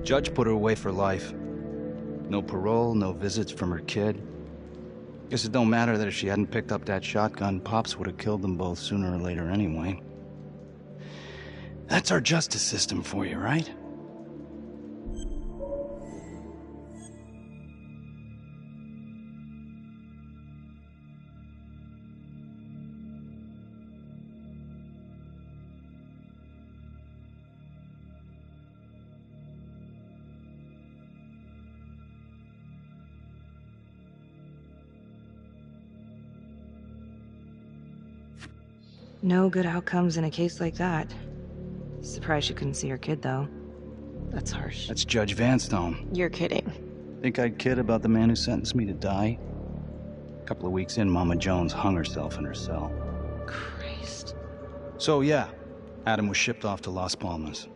Judge put her away for life. No parole, no visits from her kid. Guess it don't matter that if she hadn't picked up that shotgun, Pops would have killed them both sooner or later anyway. That's our justice system for you, right? No good outcomes in a case like that. Surprised she couldn't see her kid, though. That's harsh. That's Judge Vanstone. You're kidding. Think I'd kid about the man who sentenced me to die? A couple of weeks in, Mama Jones hung herself in her cell. Christ. So yeah, Adam was shipped off to Las Palmas.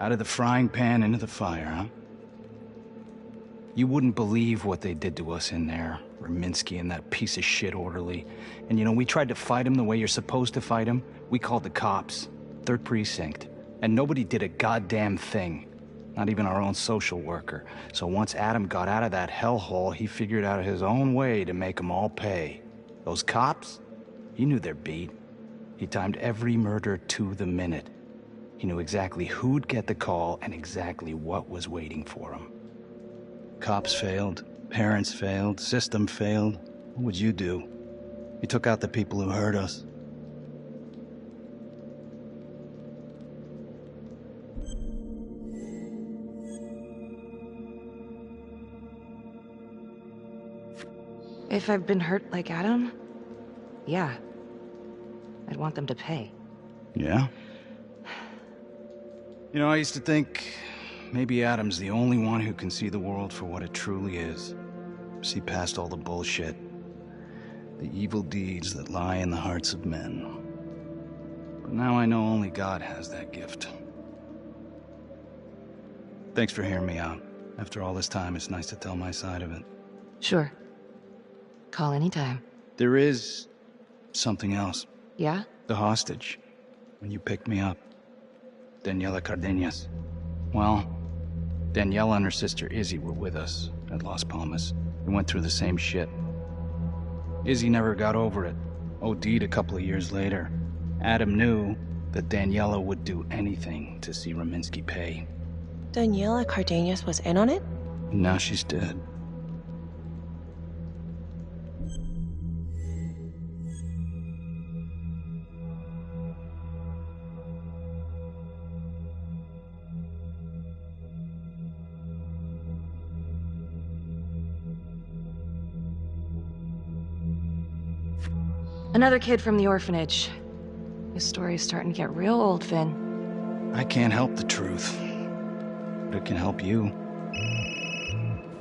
Out of the frying pan into the fire, huh? You wouldn't believe what they did to us in there. Raminsky and that piece of shit orderly. And you know, we tried to fight him the way you're supposed to fight him. We called the cops. 3rd Precinct. And nobody did a goddamn thing. Not even our own social worker. So once Adam got out of that hellhole, he figured out his own way to make them all pay. Those cops? He knew their beat. He timed every murder to the minute. He knew exactly who'd get the call and exactly what was waiting for him. Cops failed, parents failed, system failed. What would you do? You took out the people who hurt us. If I've been hurt like Adam, yeah. I'd want them to pay. Yeah? You know, I used to think maybe Adam's the only one who can see the world for what it truly is. See past all the bullshit. The evil deeds that lie in the hearts of men. But now I know only God has that gift. Thanks for hearing me out. After all this time, it's nice to tell my side of it. Sure. Call anytime. There is something else. Yeah? The hostage. When you picked me up. Daniela Cardenas. Well, Daniela and her sister Izzy were with us at Las Palmas. We went through the same shit. Izzy never got over it. OD'd a couple of years later. Adam knew that Daniela would do anything to see Raminsky pay. Daniela Cardenas was in on it? Now she's dead. Another kid from the orphanage. His story's starting to get real old, Finn. I can't help the truth. But it can help you.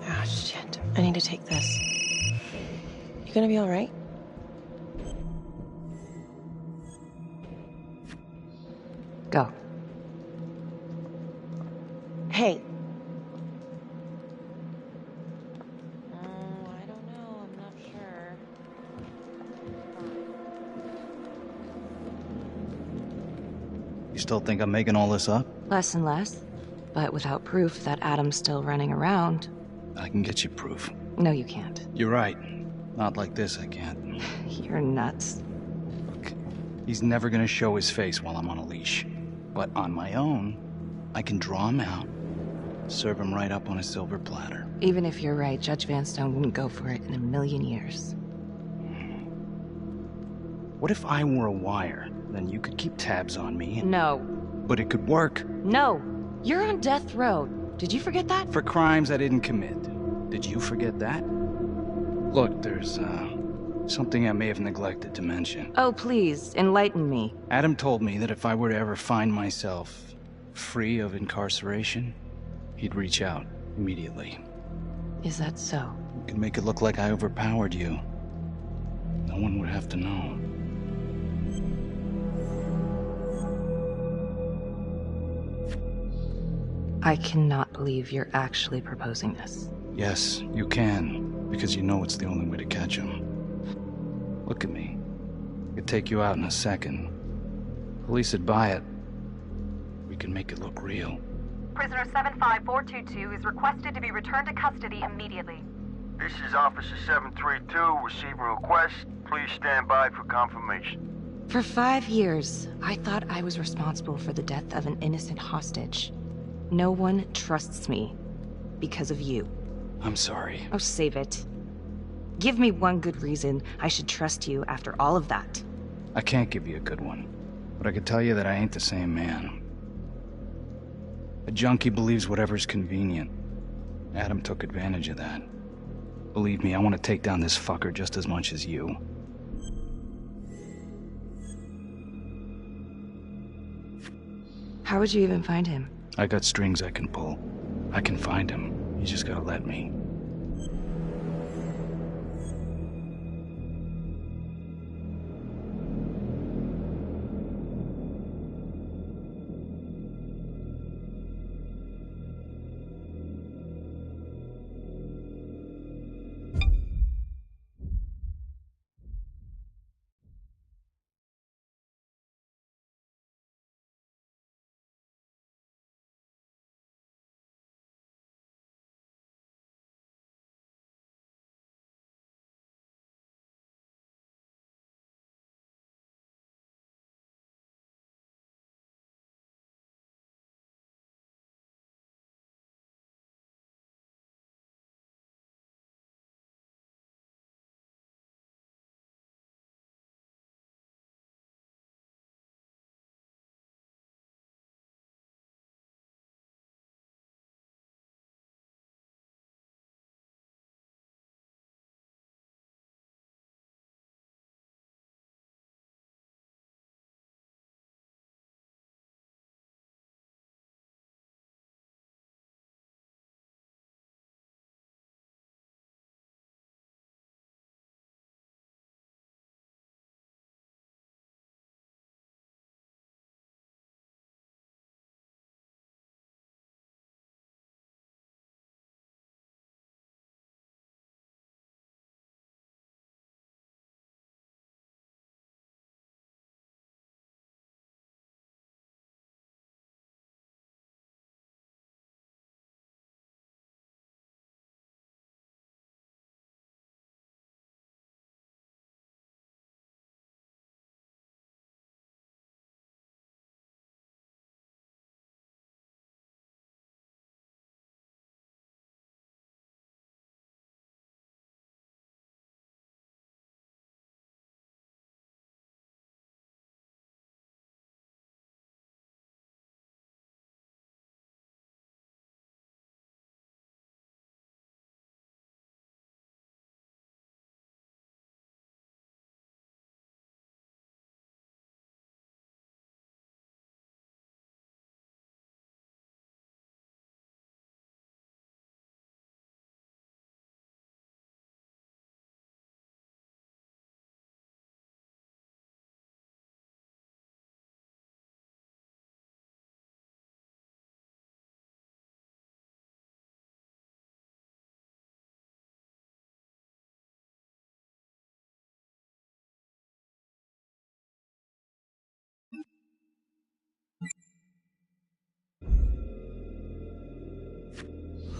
Ah, shit. I need to take this. You gonna be alright? Go. Hey. You still think I'm making all this up? Less and less. But without proof that Adam's still running around. I can get you proof. No, you can't. You're right. Not like this, I can't. You're nuts. Look, he's never gonna show his face while I'm on a leash. But on my own, I can draw him out, serve him right up on a silver platter. Even if you're right, Judge Vanstone wouldn't go for it in a million years. What if I were a wire? Then you could keep tabs on me and... No. But it could work. No. You're on death row. Did you forget that? For crimes I didn't commit. Did you forget that? Look, there's, something I may have neglected to mention. Oh, please, enlighten me. Adam told me that if I were to ever find myself free of incarceration, he'd reach out immediately. Is that so? You can make it look like I overpowered you. No one would have to know. I cannot believe you're actually proposing this. Yes, you can, because you know it's the only way to catch him. Look at me. I could take you out in a second. Police would buy it. We can make it look real. Prisoner 75422 is requested to be returned to custody immediately. This is Officer 732 receiving request. Please stand by for confirmation. For 5 years, I thought I was responsible for the death of an innocent hostage. No one trusts me because of you. I'm sorry. Oh, save it. Give me one good reason I should trust you after all of that. I can't give you a good one, but I can tell you that I ain't the same man. A junkie believes whatever's convenient. Adam took advantage of that. Believe me, I want to take down this fucker just as much as you. How would you even find him? I got strings I can pull. I can find him. You just gotta let me.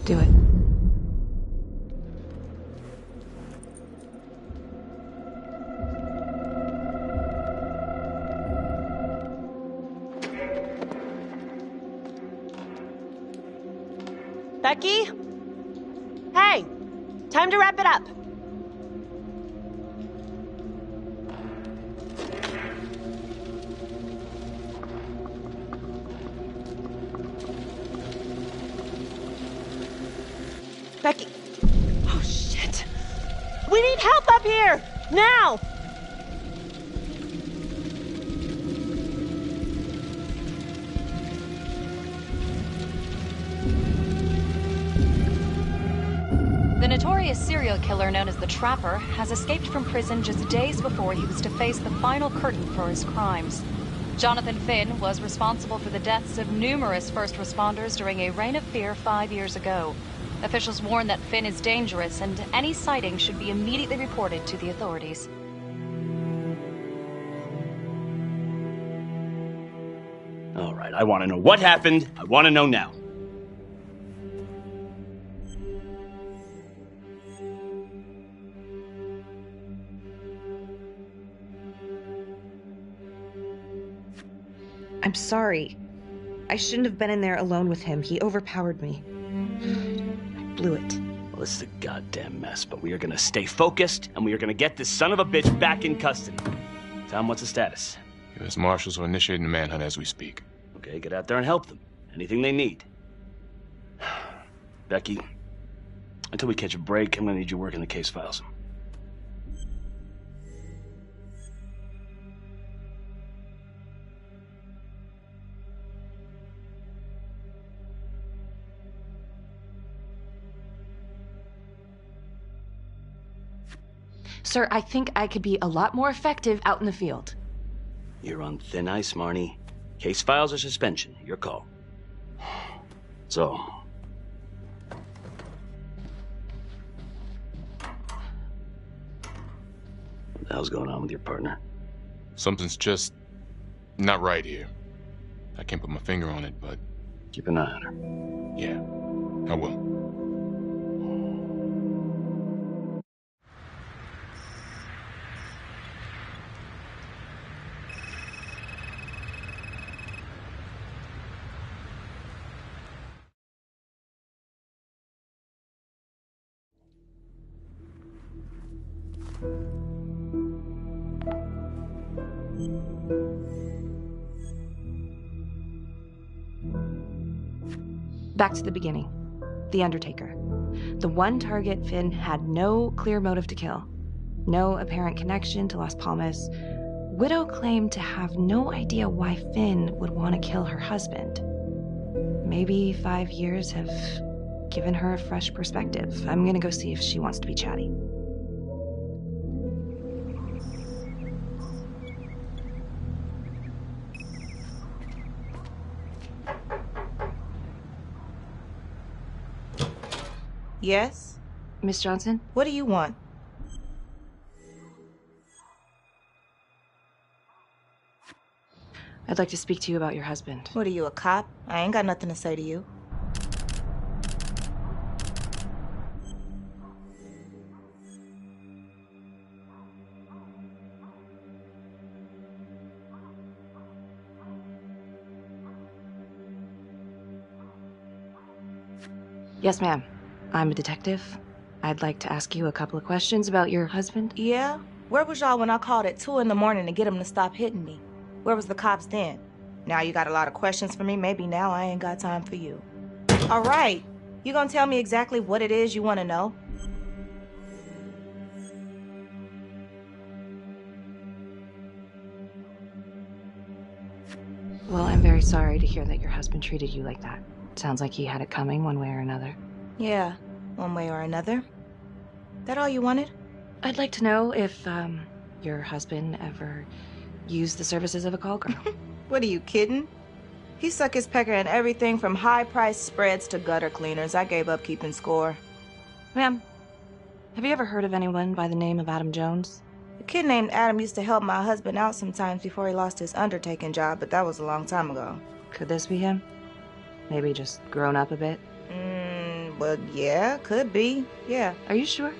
Do it. Becky? Hey! Time to wrap it up. Becky. Oh, shit. We need help up here! Now! The notorious serial killer known as the Trapper has escaped from prison just days before he was to face the final curtain for his crimes. Jonathan Finn was responsible for the deaths of numerous first responders during a reign of fear 5 years ago. Officials warn that Finn is dangerous and any sighting should be immediately reported to the authorities. All right, I want to know what happened. I want to know now. I'm sorry. I shouldn't have been in there alone with him. He overpowered me. I blew it. Well, this is a goddamn mess, but we are gonna stay focused, and we are gonna get this son of a bitch back in custody. Tom, what's the status? U.S. Marshals are initiating the manhunt as we speak. Okay, get out there and help them. Anything they need. Becky, until we catch a break, I'm gonna need you working the case files. Sir, I think I could be a lot more effective out in the field. You're on thin ice, Marnie. Case files or suspension, your call. So, what the hell's going on with your partner? Something's just not right here. I can't put my finger on it, but... Keep an eye on her. Yeah, I will. Back to the beginning. The Undertaker. The one target Finn had no clear motive to kill. No apparent connection to Las Palmas. Widow claimed to have no idea why Finn would want to kill her husband. Maybe 5 years have given her a fresh perspective. I'm gonna go see if she wants to be chatty. Yes? Miss Johnson? What do you want? I'd like to speak to you about your husband. What are you, a cop? I ain't got nothing to say to you. Yes, ma'am. I'm a detective. I'd like to ask you a couple of questions about your husband. Yeah? Where was y'all when I called at 2 in the morning to get him to stop hitting me? Where was the cops then? Now you got a lot of questions for me. Maybe now I ain't got time for you. All right. You gonna tell me exactly what it is you want to know? Well, I'm very sorry to hear that your husband treated you like that. Sounds like he had it coming one way or another. Yeah, one way or another. That all you wanted? I'd like to know if, your husband ever used the services of a call girl. What are you kidding? He suck his pecker in everything from high-priced spreads to gutter cleaners. I gave up keeping score. Ma'am, have you ever heard of anyone by the name of Adam Jones? A kid named Adam used to help my husband out sometimes before he lost his undertaking job, but that was a long time ago. Could this be him? Maybe just grown up a bit? Well, yeah, could be. Yeah. Are you sure?